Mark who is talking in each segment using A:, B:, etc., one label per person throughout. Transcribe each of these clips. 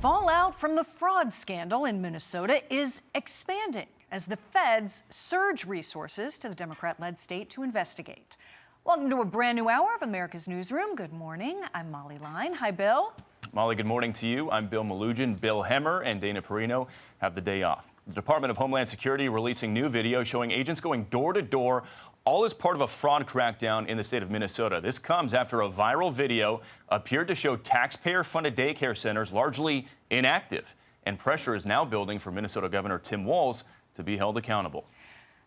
A: Fallout from the fraud scandal in Minnesota is expanding as the feds surge resources to the Democrat-led state to investigate. Welcome to a brand new hour of America's Newsroom. Good morning. I'm Molly Line. Hi, Bill.
B: Molly, good morning to you. I'm Bill Malugin. Bill Hemmer and Dana Perino have the day off. The Department of Homeland Security releasing new video showing agents going door to door, all as part of a fraud crackdown in the state of Minnesota. This comes after a viral video appeared to show taxpayer-funded daycare centers largely inactive. And pressure is now building for Minnesota Governor Tim Walz to be held accountable.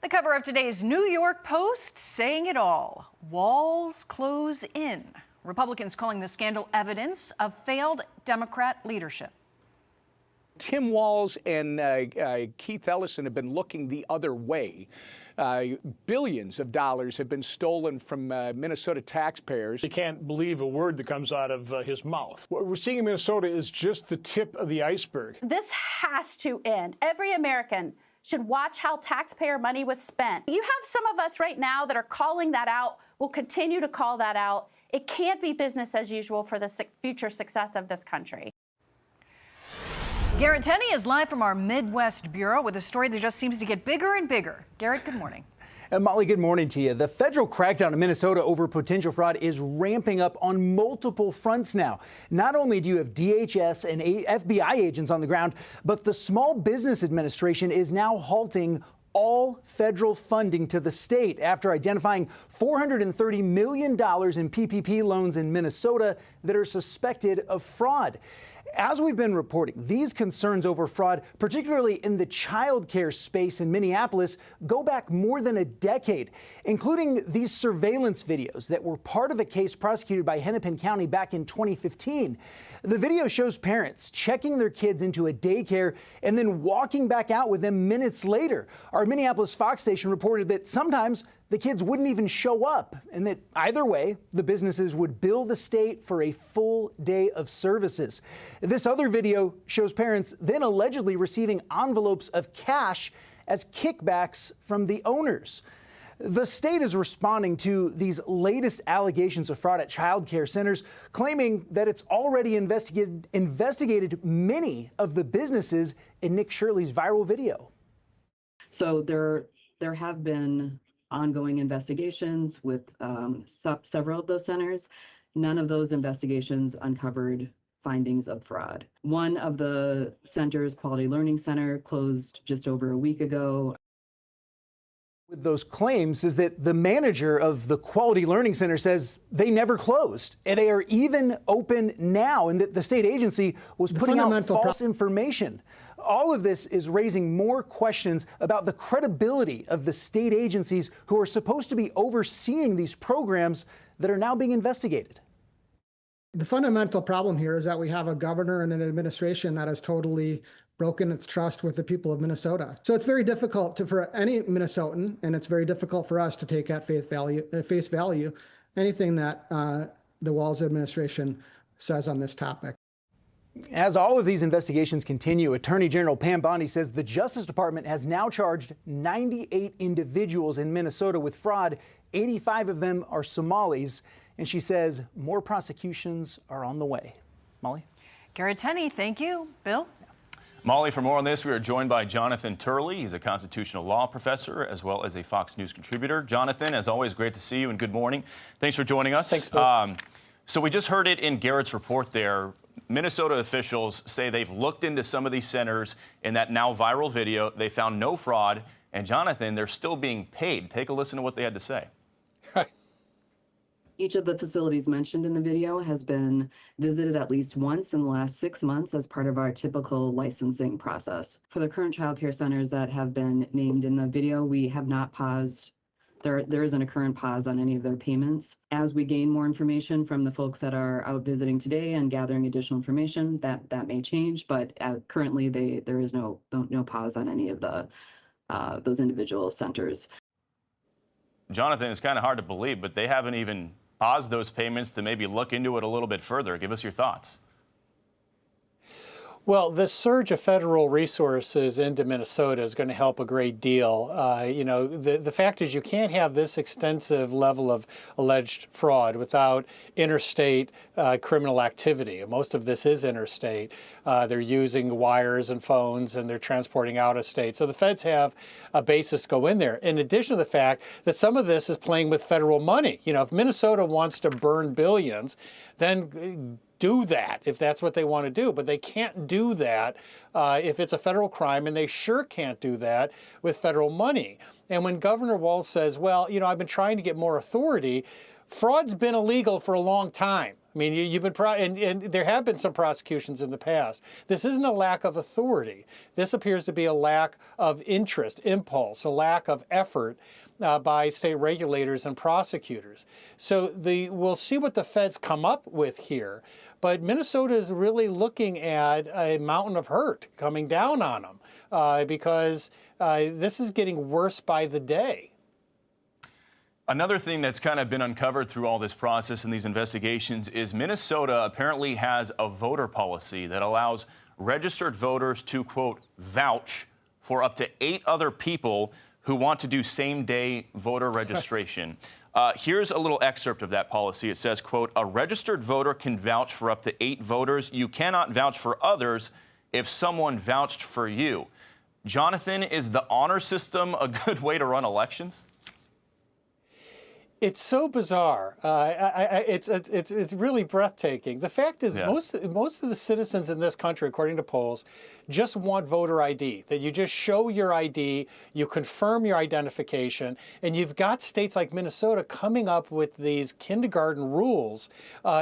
A: The cover of today's New York Post saying it all. Walls close in. Republicans calling the scandal evidence of failed Democrat leadership.
C: Tim Walz and Keith Ellison have been looking the other way. Billions of dollars have been stolen from Minnesota taxpayers.
D: You can't believe a word that comes out of his mouth. What we're seeing in Minnesota is just the tip of the iceberg.
E: This has to end. Every American should watch how taxpayer money was spent. You have some of us right now that are calling that out, will continue to call that out. It can't be business as usual for the future success of this country.
A: Garrett Tenney is live from our Midwest Bureau with a story that just seems to get bigger and bigger. Garrett, good morning.
F: Molly, good morning to you. The federal crackdown in Minnesota over potential fraud is ramping up on multiple fronts now. Not only do you have DHS and FBI agents on the ground, but the Small Business Administration is now halting all federal funding to the state after identifying $430 million in PPP loans in Minnesota that are suspected of fraud. As we've been reporting, these concerns over fraud, particularly in the child care space in Minneapolis, go back more than a decade, including these surveillance videos that were part of a case prosecuted by Hennepin County back in 2015. The video shows parents checking their kids into a daycare and then walking back out with them minutes later. Our Minneapolis Fox station reported that sometimes the kids wouldn't even show up, and that either way, the businesses would bill the state for a full day of services. This other video shows parents then allegedly receiving envelopes of cash as kickbacks from the owners. The state is responding to these latest allegations of fraud at child care centers, claiming that it's already investigated many of the businesses in Nick Shirley's viral video.
G: So there have been ongoing investigations with several of those centers. None of those investigations uncovered findings of fraud. One of the centers, Quality Learning Center, closed just over a week ago.
F: With those claims is that the manager of the Quality Learning Center says they never closed, and they are even open now, and that the state agency was putting out false information. All of this is raising more questions about the credibility of the state agencies who are supposed to be overseeing these programs that are now being investigated.
H: The fundamental problem here is that we have a governor and an administration that has totally broken its trust with the people of Minnesota. So it's very difficult for any Minnesotan, and it's very difficult for us to take at face value anything that the Walz administration says on this topic.
F: As all of these investigations continue, Attorney General Pam Bondi says the Justice Department has now charged 98 individuals in Minnesota with fraud. 85 of them are Somalis, and she says more prosecutions are on the way. Molly?
A: Garrett Tenney, thank you. Bill?
B: Molly, for more on this, we are joined by Jonathan Turley. He's a constitutional law professor as well as a Fox News contributor. Jonathan, as always, great to see you and good morning. Thanks for joining us.
D: Thanks, Bill.
B: So we just heard it in Garrett's report there. Minnesota officials say they've looked into some of these centers in that now viral video. They found no fraud. And Jonathan, they're still being paid. Take a listen to what they had to say.
G: Each of the facilities mentioned in the video has been visited at least once in the last 6 months as part of our typical licensing process. For the current child care centers that have been named in the video, we have not paused. There isn't a current pause on any of their payments. As we gain more information from the folks that are out visiting today and gathering additional information, that may change, but currently there is no pause on any of the those individual centers.
B: Jonathan, it's kind of hard to believe, but they haven't even paused those payments to maybe look into it a little bit further. Give us your thoughts.
I: Well, the surge of federal resources into Minnesota is going to help a great deal. The fact is you can't have this extensive level of alleged fraud without interstate criminal activity. Most of this is interstate. They're using wires and phones, and they're transporting out of state. So the feds have a basis to go in there. In addition to the fact that some of this is playing with federal money. If Minnesota wants to burn billions, then do that if that's what they want to do. But they can't do that if it's a federal crime, and they sure can't do that with federal money. And when Governor Walz says, well, I've been trying to get more authority, fraud's been illegal for a long time. I mean, you've been and there have been some prosecutions in the past. This isn't a lack of authority. This appears to be a lack of interest, impulse, a lack of effort by state regulators and prosecutors. So we'll see what the feds come up with here. But Minnesota is really looking at a mountain of hurt coming down on them because this is getting worse by the day.
B: Another thing that's kind of been uncovered through all this process and these investigations is Minnesota apparently has a voter policy that allows registered voters to, quote, vouch for up to 8 other people who want to do same-day voter registration. Here's a little excerpt of that policy. It says, quote, a registered voter can vouch for up to 8 voters. You cannot vouch for others if someone vouched for you. Jonathan, is the honor system a good way to run elections?
I: It's so bizarre. It's really breathtaking. The fact is, most of the citizens in this country, according to polls, just want voter ID, that you just show your ID, you confirm your identification, and you've got states like Minnesota coming up with these kindergarten rules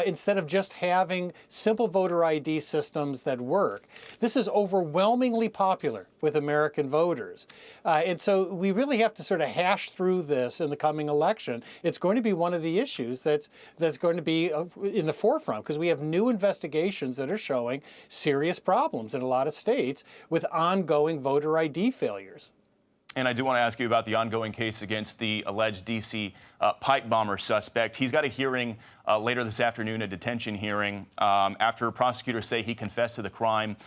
I: instead of just having simple voter ID systems that work. This is overwhelmingly popular with American voters. And so we really have to sort of hash through this in the coming election. It's going to be one of the issues that's going to be in the forefront because we have new investigations that are showing serious problems in a lot of states with ongoing voter ID failures.
B: And I do want to ask you about the ongoing case against the alleged D.C. Pipe bomber suspect. He's got a hearing later this afternoon, a detention hearing, after prosecutors say he confessed to the crime.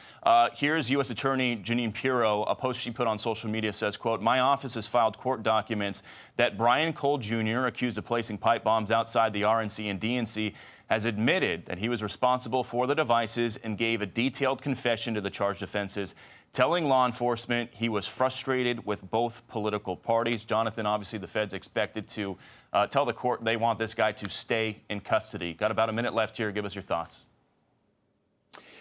B: Here's U.S. Attorney Jeanine Pirro. A post she put on social media says, quote, my office has filed court documents that Brian Cole Jr., accused of placing pipe bombs outside the RNC and DNC, has admitted that he was responsible for the devices and gave a detailed confession to the charged offenses, telling law enforcement he was frustrated with both political parties. Jonathan, obviously the feds expected to tell the court they want this guy to stay in custody. Got about a minute left here. Give us your thoughts.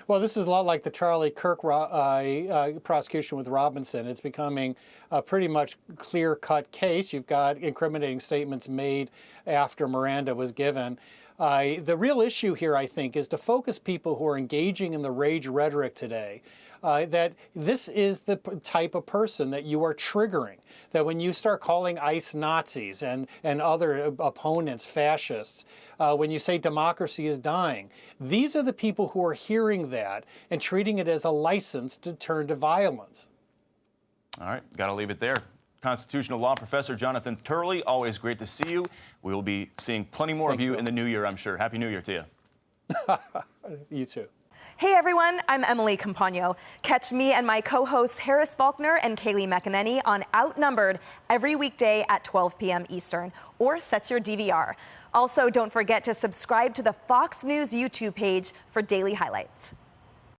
I: Well, this is a lot like the Charlie Kirk prosecution with Robinson. It's becoming a pretty much clear-cut case. You've got incriminating statements made after Miranda was given. The real issue here, I think, is to focus people who are engaging in the rage rhetoric today, that this is the type of person that you are triggering, that when you start calling ICE Nazis and other opponents fascists, when you say democracy is dying, these are the people who are hearing that and treating it as a license to turn to violence.
B: All right, got to leave it there. Constitutional law professor Jonathan Turley, always great to see you. We will be seeing plenty more of you in the new year, I'm sure. Happy New Year to you.
I: You too.
J: Hey everyone, I'm Emily Campagno. Catch me and my co-hosts Harris Faulkner and Kaylee McEnany on Outnumbered every weekday at 12 p.m. Eastern, or set your DVR. Also, don't forget to subscribe to the Fox News YouTube page for daily highlights.